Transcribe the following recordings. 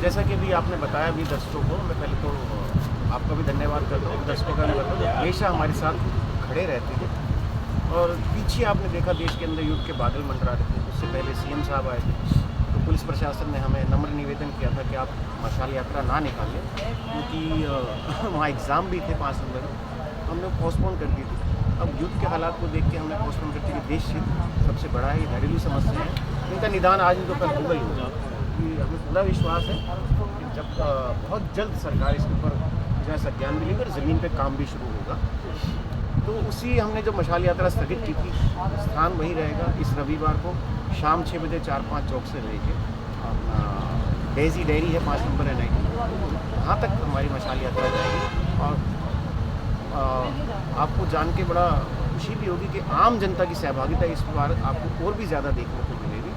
जैसा कि अभी आपने बताया भी दर्शकों को, मैं पहले तो आपका भी धन्यवाद करता हूँ, दर्शकों का भी करता हूँ, हमेशा हमारे साथ खड़े रहते हैं। और पीछे आपने देखा देश के अंदर युद्ध के बादल मंडरा रहे थे। उससे पहले सीएम साहब आए थे, तो पुलिस प्रशासन ने हमें नम्र निवेदन किया था कि आप मशाल यात्रा ना निकालें, क्योंकि वहाँ एग्ज़ाम भी थे 5 नंबर में, हमने पोस्टपोन कर दी थी। अब युद्ध के हालात को देख के हमने पोस्टपोन करते कि देश हित सबसे बड़ा है, ये घरेलू समस्या है, इनका निदान आज नहीं तो कल होगा ही होगा। हमें पूरा विश्वास है कि जब बहुत जल्द सरकार इसके ऊपर जो है संज्ञान भी लेगी और ज़मीन पे काम भी शुरू होगा। तो उसी हमने जो मशाल यात्रा स्थगित की थी, स्थान वही रहेगा। इस रविवार को शाम 6 बजे 4-5 चौक से लेके डेजी डेयरी है 5 नंबर NIT, वहाँ तक हमारी मशाल यात्रा जाएगी। और आपको जान के बड़ा खुशी भी होगी कि आम जनता की सहभागिता इस बार आपको और भी ज़्यादा देखने को मिलेगी।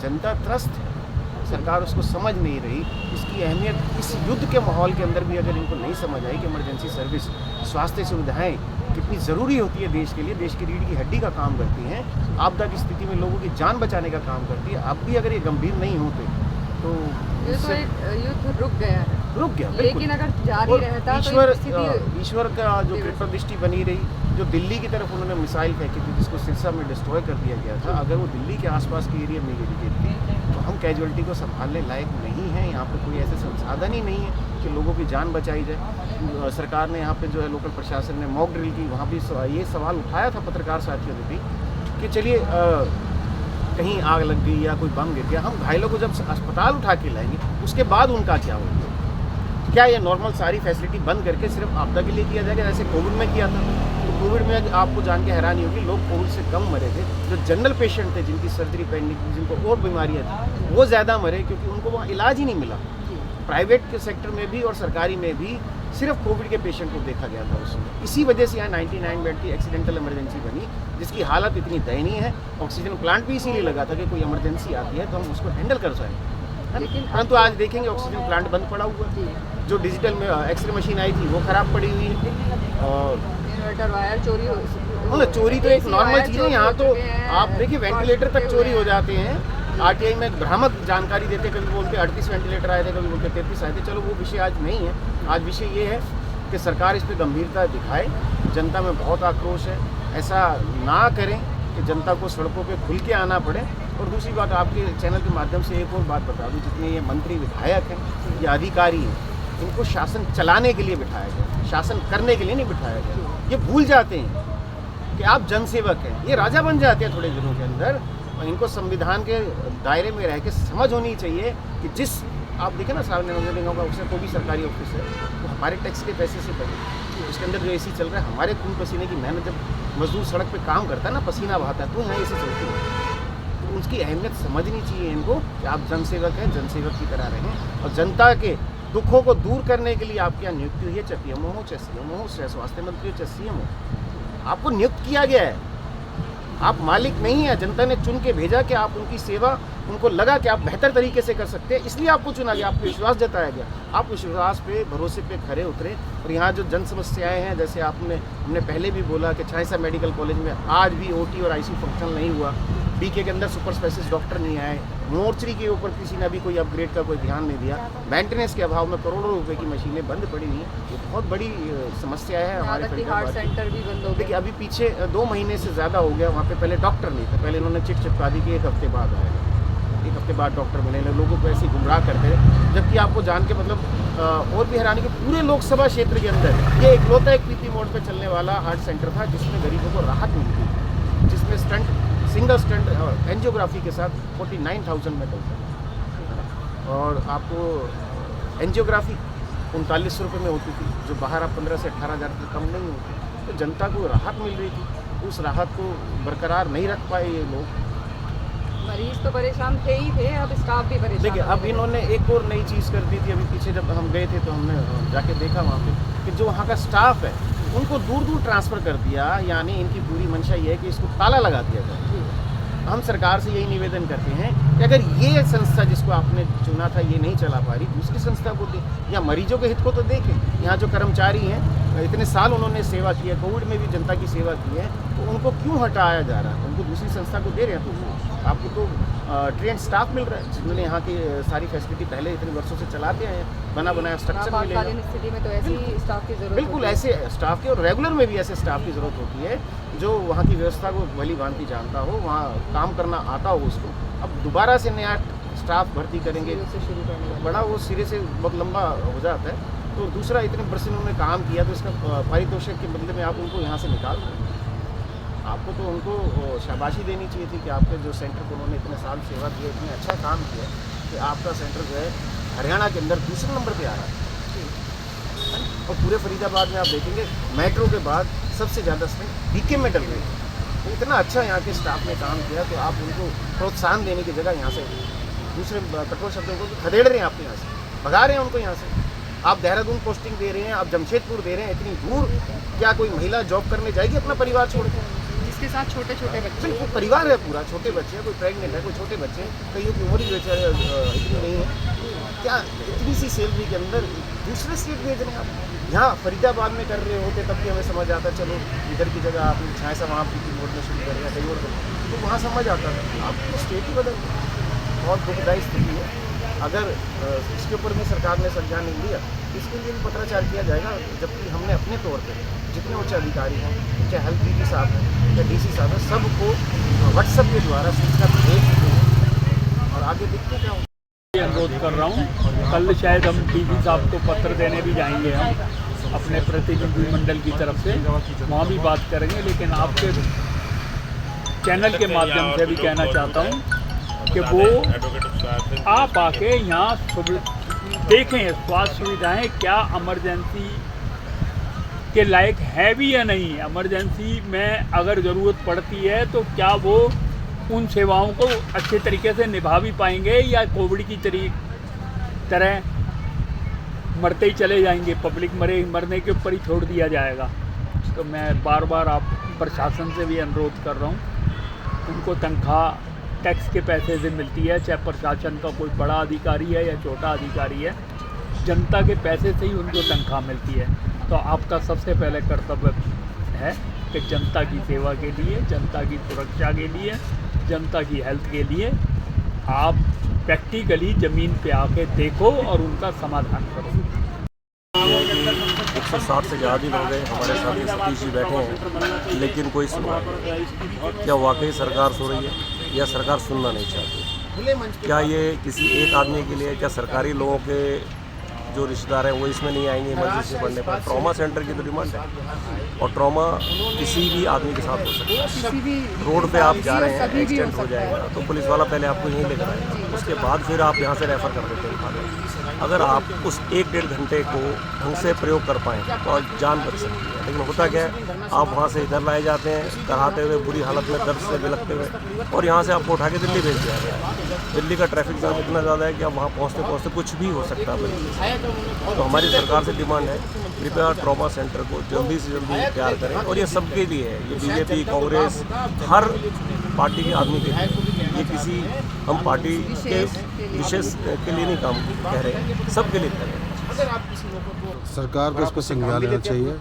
जनता त्रस्त है, सरकार उसको समझ नहीं रही, इसकी अहमियत इस युद्ध के माहौल के अंदर भी अगर इनको नहीं समझ आई कि इमरजेंसी सर्विस, स्वास्थ्य सुविधाएं कितनी ज़रूरी होती है देश के लिए, देश की रीढ़ की हड्डी का काम करती हैं, आपदा की स्थिति में लोगों की जान बचाने का काम करती है। अब भी अगर ये गंभीर नहीं होते तो युद्ध रुक गया है, रुक गया, लेकिन अगर जारी रहता तो ईश्वर का जो कृपा दृष्टि बनी रही, जो दिल्ली की तरफ उन्होंने मिसाइल फेंकी थी जिसको सिरसा में डिस्ट्रॉय कर दिया गया था, अगर वो दिल्ली के आसपास के एरिया में गिरी थी तो हम कैजुअलिटी को संभालने लायक नहीं हैं। यहाँ पे कोई ऐसे संसाधन ही नहीं है कि लोगों की जान बचाई जाए। सरकार ने यहाँ पे जो है लोकल प्रशासन ने मॉक ड्रिल की, वहाँ भी ये सवाल उठाया था पत्रकार साथियों ने भी कि चलिए कहीं आग लग गई या कोई बम गिर गया, हम घायलों को जब अस्पताल उठा के लाएंगे उसके बाद उनका क्या होगा? क्या ये नॉर्मल सारी फैसिलिटी बंद करके सिर्फ आपदा के लिए किया जाएगा जैसे कोविड में किया था? तो कोविड में आपको जान के हैरानी होगी, लोग कोविड से कम मरे थे। जो जनरल पेशेंट थे, जिनकी सर्जरी पेंडिंग थी, जिनको और बीमारियाँ थी, वो ज़्यादा मरे क्योंकि उनको वहाँ इलाज ही नहीं मिला। प्राइवेट के सेक्टर में भी और सरकारी में भी सिर्फ कोविड के पेशेंट को देखा गया था उसमें। इसी वजह से यहाँ 99 बेड की एक्सीडेंटल इमरजेंसी बनी, जिसकी हालत इतनी दयनीय है। ऑक्सीजन प्लांट भी इसीलिए लगा था कि कोई इमरजेंसी आती है तो हम उसको हैंडल कर सकें। परंतु आज देखेंगे ऑक्सीजन प्लांट बंद पड़ा हुआ है, जो डिजिटल में एक्सरे मशीन आई थी वो खराब पड़ी हुई है, और इन्वर्टर वायर चोरी हो, चोरी तो एक नॉर्मल चीज़ है। यहाँ तो आप देखिए वेंटिलेटर तक चोरी हो जाते हैं। RTI में एक भ्रामक जानकारी देते, कभी बोलते 38 वेंटिलेटर आए थे, कभी बोलते 33 आए थे। चलो वो विषय आज नहीं है, आज विषय ये है कि सरकार इस पर गंभीरता दिखाए। जनता में बहुत आक्रोश है, ऐसा ना करें कि जनता को सड़कों पे खुल के आना पड़े। और दूसरी बात, आपके चैनल के माध्यम से एक और बात बता दूं, जितने ये मंत्री विधायक हैं या अधिकारी हैं, इनको शासन चलाने के लिए बिठाया गया, शासन करने के लिए नहीं बिठाया गया। ये भूल जाते हैं कि आप जनसेवक हैं, ये राजा बन जाते हैं थोड़े दिनों के अंदर। और इनको संविधान के दायरे में रह के समझ होनी चाहिए कि जिस आप देखें ना सार्वजनिक निगमों का ऑफिसर, कोई भी सरकारी ऑफिस है, वो हमारे टैक्स के पैसे से बने। उसके अंदर जो AC चल रहा है, हमारे खून पसीने की मेहनत, जब मजदूर सड़क पे काम करता है ना, पसीना बहाता है, तो यहाँ AC चलती है। तो उसकी अहमियत समझनी चाहिए इनको कि आप जनसेवक हैं, जनसेवक की तरह रहें। और जनता के दुखों को दूर करने के लिए आपकी यहाँ नियुक्ति हुई है, चाहे PMO हो, चाहे CMO हो, चाहे स्वास्थ्य मंत्री हो, चाहे CM हो, आपको नियुक्त किया गया है। आप मालिक नहीं है, जनता ने चुन के भेजा कि आप उनकी सेवा, उनको लगा कि आप बेहतर तरीके से कर सकते हैं, इसलिए आपको चुना गया, आपको विश्वास जताया गया। आप विश्वास पे, भरोसे पे खरे उतरे। और यहाँ जो जन समस्याएँ हैं, जैसे हमने पहले भी बोला कि चाइसा मेडिकल कॉलेज में आज भी OT और ICU फंक्शन नहीं हुआ, BK के अंदर सुपर स्पेशलिस्ट डॉक्टर नहीं आए, मोर्चरी के ऊपर किसी ने भी कोई अपग्रेड का कोई ध्यान नहीं दिया, मेंटेनेंस के अभाव में करोड़ों रुपए की मशीनें बंद पड़ी हुई हैं। ये बहुत बड़ी समस्या है हमारे हार्ट सेंटर भी बंद हो गया। देखिए अभी पीछे 2 महीने से ज़्यादा हो गया, वहाँ पे पहले डॉक्टर नहीं था, पहले इन्होंने चिट चिपका दी कि 1 हफ्ते बाद आएगा, 1 हफ्ते बाद डॉक्टर मिले, लोगों को ऐसे ही गुमराह करते रहे। जबकि आपको जान के मतलब और भी हैरानी कि पूरे लोकसभा क्षेत्र के अंदर ये इकलौता एक PP मोड पर चलने वाला हार्ट सेंटर था जिसमें गरीबों को राहत मिली थी, जिसमें सिंगल स्टंट और एंजियोग्राफी के साथ 49,000 में चलता। और आपको एंजियोग्राफी 3900 रुपये में होती थी, जो बाहर आप 15 से 18,000 से कम नहीं होती। तो जनता को राहत मिल रही थी, उस राहत को बरकरार नहीं रख पाए ये लोग। मरीज तो परेशान थे ही थे, अब स्टाफ भी परेशान। देखिए अब इन्होंने एक और नई चीज़ कर दी थी। अभी पीछे जब हम गए थे तो हमने जाके देखा वहाँ पे कि जो वहाँ का स्टाफ है उनको दूर दूर ट्रांसफ़र कर दिया। यानी इनकी पूरी मंशा ये है कि इसको ताला लगा दिया जाए। हम सरकार से यही निवेदन करते हैं कि अगर ये संस्था जिसको आपने चुना था ये नहीं चला पा रही, दूसरी संस्था को दे, या मरीजों के हित को तो देखें। यहाँ जो कर्मचारी हैं, इतने साल उन्होंने सेवा की है, कोविड में भी जनता की सेवा की है, तो उनको क्यों हटाया जा रहा है? उनको दूसरी संस्था को दे रहे हैं। तो आपको तो ट्रेन स्टाफ मिल रहा है जिन्होंने यहाँ की सारी फैसिलिटी पहले इतने वर्षों से चलाते आए हैं, बना बनाया स्ट्रक्चर मिलेगा। आपातकालीन स्थिति में तो ऐसे ही स्टाफ की जरूरत बिल्कुल ऐसे स्टाफ की, और रेगुलर में भी ऐसे स्टाफ की ज़रूरत होती है जो वहाँ की व्यवस्था को भली भांति जानता हो, वहाँ काम करना आता हो उसको। अब दोबारा से नया स्टाफ भर्ती करेंगे से शुरू करने वाले। बड़ा वो सिरे से बहुत लंबा हो जाता है। तो दूसरा, इतने वर्ष उन्होंने काम किया तो इसका पारितोषिक के बदले में आप उनको यहाँ से निकाल दें। आपको तो उनको शाबाशी देनी चाहिए थी कि आपके जो सेंटर को उन्होंने इतने साल सेवा की है, इतने अच्छा काम किया कि आपका सेंटर जो है हरियाणा के अंदर दूसरे नंबर पे आ रहा है। और पूरे फरीदाबाद में आप देखेंगे मेट्रो के बाद सबसे ज़्यादा स्ट्रेंथ बीके में डल रही है। तो इतना अच्छा यहाँ के स्टाफ ने काम किया, तो आप उनको प्रोत्साहन देने की जगह यहाँ से दूसरे कठोर शब्दों को खदेड़ रहे हैं, आपके यहाँ से भगा रहे हैं उनको यहाँ से। आप देहरादून पोस्टिंग दे रहे हैं, आप जमशेदपुर दे रहे हैं, इतनी दूर क्या कोई महिला जॉब करने जाएगी अपना परिवार छोड़ के? जिसके साथ छोटे छोटे बच्चे बिल्कुल परिवार है पूरा, छोटे बच्चे हैं, कोई प्रेग्नेंट है, कोई छोटे बच्चे हैं, कईयों की उम्र ही बेचारे इतनी नहीं है। क्या इतनी सी सैलरी के अंदर दूसरे स्टेट भेज रहे हैं आप? यहाँ फरीदाबाद में कर रहे होते तब भी हमें समझ आता, चलो इधर की जगह आपने छाया सा वहाँ की मोड़ में शुरू कर रहे हैं, कहीं और तो वहाँ समझ आता था। आप तो स्टेट ही बदल, बहुत दुखदायी स्थिति है। अगर इसके ऊपर भी सरकार ने संज्ञान नहीं लिया, इसके लिए भी पत्राचार किया जाएगा। जबकि हमने अपने तौर पर जितने उच्च अधिकारी हैं, चाहे हेल्थ डीजी साहब हैं या डीसी साहब हैं, सबको व्हाट्सएप के द्वारा सूचना भेज चुके हैं और आगे देखते क्या होगा। अनुरोध कर रहा हूँ, कल शायद हम डीजी साहब को पत्र देने भी जाएंगे हम अपने प्रतिनिधि मंडल की तरफ से, वहाँ भी बात करेंगे। लेकिन आपके चैनल के माध्यम से भी कहना चाहता हूँ कि वो आप आके यहाँ देखें स्वास्थ्य सुविधाएं क्या इमरजेंसी के लायक है भी या नहीं। इमरजेंसी में अगर ज़रूरत पड़ती है तो क्या वो उन सेवाओं को अच्छे तरीके से निभा भी पाएंगे या कोविड की तरह मरते ही चले जाएंगे, पब्लिक मरने के ऊपर ही छोड़ दिया जाएगा। तो मैं बार बार आप प्रशासन से भी अनुरोध कर रहा हूँ, उनको तनख्वाह टैक्स के पैसे से मिलती है, चाहे प्रशासन का कोई बड़ा अधिकारी है या छोटा अधिकारी है, जनता के पैसे से ही उनको तनख्वाह मिलती है। तो आपका सबसे पहले कर्तव्य है कि जनता की सेवा के लिए, जनता की सुरक्षा के लिए, जनता की हेल्थ के लिए आप प्रैक्टिकली ज़मीन पे आके देखो और उनका समाधान करो। 160 से ज़्यादा दिन हो गए हमारे साथ ये सतीश जी बैठे हैं, लेकिन कोई सुनवाई नहीं। क्या वाकई सरकार सो रही है या सरकार सुनना नहीं चाहती? क्या ये किसी एक आदमी के लिए, क्या सरकारी लोगों के जो रिश्तेदार हैं वो इसमें नहीं आएंगे इमरजेंसी पड़ने पर? ट्रॉमा सेंटर की तो डिमांड है, और ट्रॉमा किसी भी आदमी के साथ हो सकता है। रोड पे आप जा रहे हैं, एक्सीडेंट हो जाएगा तो पुलिस वाला पहले आपको यहीं लेकर आएगा, उसके बाद फिर आप यहाँ से रेफ़र कर देते हैं। अगर आप उस 1-1.5 घंटे को ढंग से प्रयोग कर पाएँ तो जान बच सकती है। लेकिन होता क्या है, आप वहाँ से इधर लाए जाते हैं कराते हुए, बुरी हालत में दर्द से बिलखते हुए, और यहाँ से आपको उठा के दिल्ली भेज दिया गया। दिल्ली का ट्रैफिक जाम इतना ज़्यादा है कि आप वहाँ पहुँचते कुछ भी हो सकता है। तो हमारी सरकार से डिमांड है, कृपया ट्रॉमा सेंटर को जल्दी से जल्दी तैयार करें। और ये सबके लिए है, ये बीजेपी, कांग्रेस, हर पार्टी के आदमी के लिए। ये किसी हम पार्टी के विशेष के लिए नहीं काम कह रहे, सबके लिए कह रहे हैं। सरकार को इस पर संज्ञान लेना चाहिए।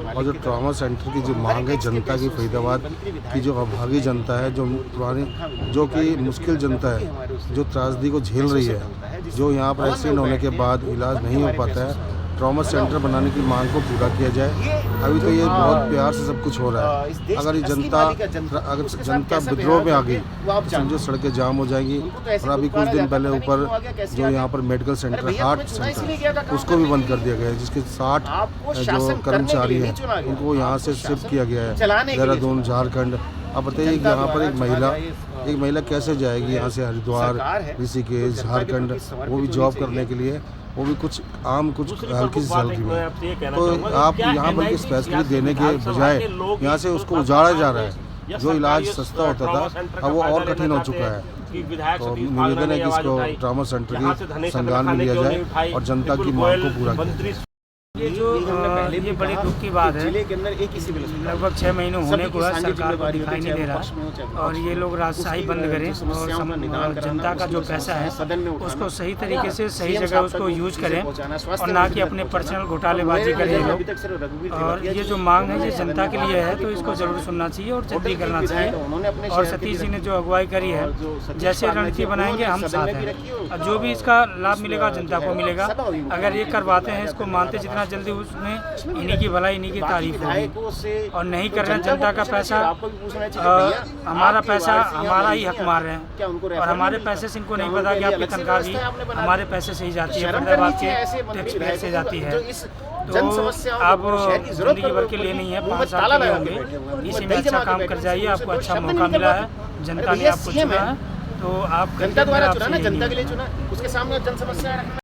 और जो ट्रॉमा सेंटर की जो मांग है जनता की, फरीदाबाद की जो अभागी जनता है, जो पुरानी जो कि मुश्किल जनता है, जो त्रासदी को झेल रही है, जो यहाँ पर एक्सीडेंट होने के बाद इलाज नहीं हो पाता है, ट्रॉमा सेंटर बनाने की मांग को पूरा किया जाए। अभी तो ये बहुत प्यार से सब कुछ हो रहा है। अगर ये जनता विद्रोह में आ गई तो समझो सड़कें जाम हो जाएंगी। और अभी कुछ दिन पहले ऊपर जो यहाँ पर मेडिकल सेंटर है, हार्ट सेंटर, उसको भी बंद कर दिया गया है, जिसके 60 जो कर्मचारी हैं उनको यहाँ से शिफ्ट किया गया है देहरादून, झारखंड। अब बताइए यहाँ पर एक महिला कैसे जाएगी यहाँ से हरिद्वार, ऋषिकेश, झारखंड, वो भी जॉब करने के लिए, वो भी कुछ हल्की सी सैलरी में। तो आप यहाँ पर इस फैसिलिटी देने के बजाय यहाँ से उसको उजाड़ा जा रहा है। जो इलाज सस्ता होता था अब वो और कठिन हो चुका है। तो निवेदन है कि इसको ट्रॉमा सेंटर की संज्ञान में लिया जाए और जनता की मांग को पूरा किया जाए। ये बड़ी दुख की बात है। जिले के अंदर एक ही सिविल अस्पताल लगभग 6 महीने होने को है, सरकार को दिखाई नहीं दे रहा और ये लोग राजशाही बंद करें और जनता का जो पैसा है उसको सही तरीके से सही जगह उसको यूज करें और ना कि अपने पर्सनल घोटालेबाजी करें ये लोग। और ये जो मांग है ये जनता के लिए है तो इसको जरूर सुनना चाहिए और जल्दी करना चाहिए। और सतीश जी ने जो अगुवाई करी है, जैसे रणनीति बनाएंगे हम साथ हैं और जो भी इसका लाभ मिलेगा जनता को मिलेगा। अगर ये करवाते हैं, इसको मानते जितना जल्दी उसमें इन्हीं की भलाई इन्हीं की तारीफ होगी। और नहीं कर रहे हैं जनता का पैसा, हमारा पैसा हमारा ही हक मार रहे हैं और हमारे पैसे से इनको नहीं पता कि आपकी तनख्वाह भी हमारे पैसे से ही जाती है, फरीदाबाद के टैक्स पेयर से जाती है। तो आप जिंदगी भर के लिए नहीं है, 5 साल के लिए होंगे, इसी में अच्छा काम कर जाइए। आपको अच्छा मौका मिला है, जनता ने आपको चुना है तो आप जनता द्वारा चुना ना, जनता के लिए चुना, उसके सामने जन समस्या